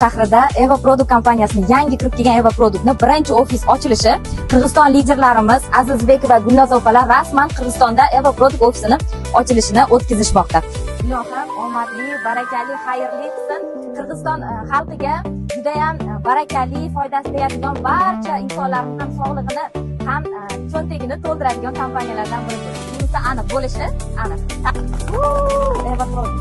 shahrida Eva Product kompaniyasining yangi kirib kelgan Eva Productni birinchi ofis ochilishi Qirg'iziston liderlarimiz Azizbek va Gulnoz opalar rasman Qirg'izistonda Eva Product ofisini ochilishini o'tkazishmoqda. Ilohim omadli, barakali, xayrli qilsin. Qirg'iziston xalqiga juda ham barakali, foydasi tegadigan barcha insonlarning ham sog'lig'ini, ham cho'ntagini to'ldiradigan kompaniyalardan biri. Bunisi aniq bo'lishi aniq. Eva Product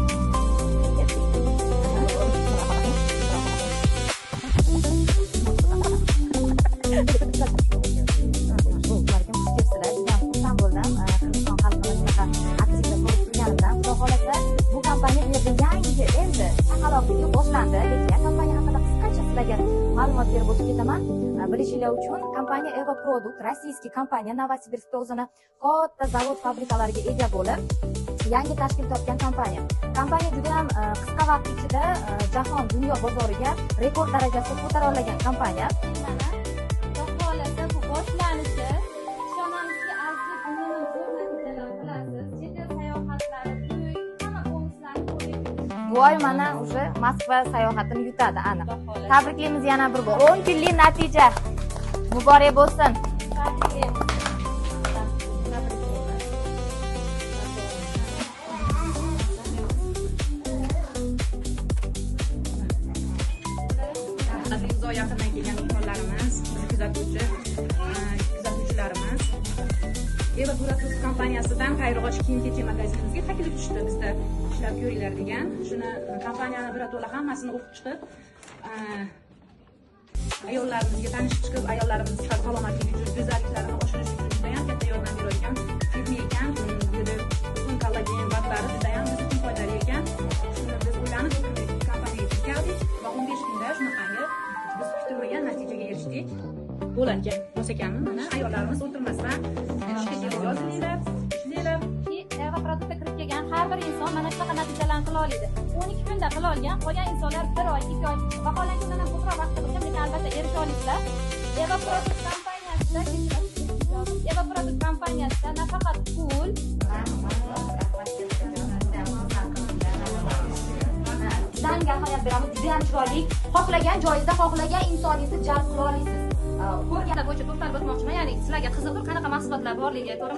bu kompaniya bu yerda yangi endi chaqaloqligi boshlandi. Lekin kompaniya haqida qisqacha sizlarga ma'lumot berib o'tib ketaman. Bilishinglar uchun kompaniya Eva Product rossiyskiy kompaniya Novosibirskda o'zini katta zavod fabrikalariga ega bo'lib, yangi tashkil topgan kompaniya. Kompaniya juda ham qisqa vaqt ichida jahon dunyo bozoriga rekord darajasida ko'tara olgan kompaniya. Bu boshlanishi ishonamizki aziz umuman zo'r natijalar qilasiz. Chet el sayohatlari hamma bonuslarni ko'rib Bu oy mana уже Moskva sayohatini yutadi aniq. Tabriklaymiz yana bir bor. 10 kunlik natija muborak bo'lsin. Imzo yaqindan kelgan insonlarimiz, bizni kuzatuvchilarimiz Eva Product kompaniyasidan Xayrog'och kiyim-kechak magazinimizga taklif tushdi. Bizda ishlab ko'ringlar degan. Shuni kompaniyani birato'la hammasini o'qib chiqib, ayollarimizga tanishib chiqib, ayollarimiz salomatligi, go'zalliklarini oshirish uchun juda ham katta yordam berayotgan firma ekan. Butun kollagen batlari juda ham biz uchun foydali ekan. Shuni biz o'ylanib kompaniyaga keldik va 15 kunda shunaqangi biz kutilmagan natijaga erishdik. Bo'larkan, bo'lsa ekanmi? Mana ayollarimiz o'tirmasdan ishga kelib yozilinglar, ishlaylar. Eva Productga kirib kelgan har bir inson mana shunaqa natijalarni qila oladi. 12 kunda qila olgan, qolgan insonlar 1 oy, 2 oy, vaholankidan ham ko'proq vaqt qilgan, lekin albatta erisha olasizlar. Eva Product kompaniyasida Eva Product kompaniyasida nafaqat pul, Sizlarga ahamiyat beramiz. Juda ham chiroyli. Xohlagan joyingizda, xohlagan insoningizni jalb qila olasiz. ko'rganlar bo'yicha to'xtalib o'tmoqchiman. Ya'ni sizlarga qiziqib qanaqa mahsulotlar borligiga to'g'ri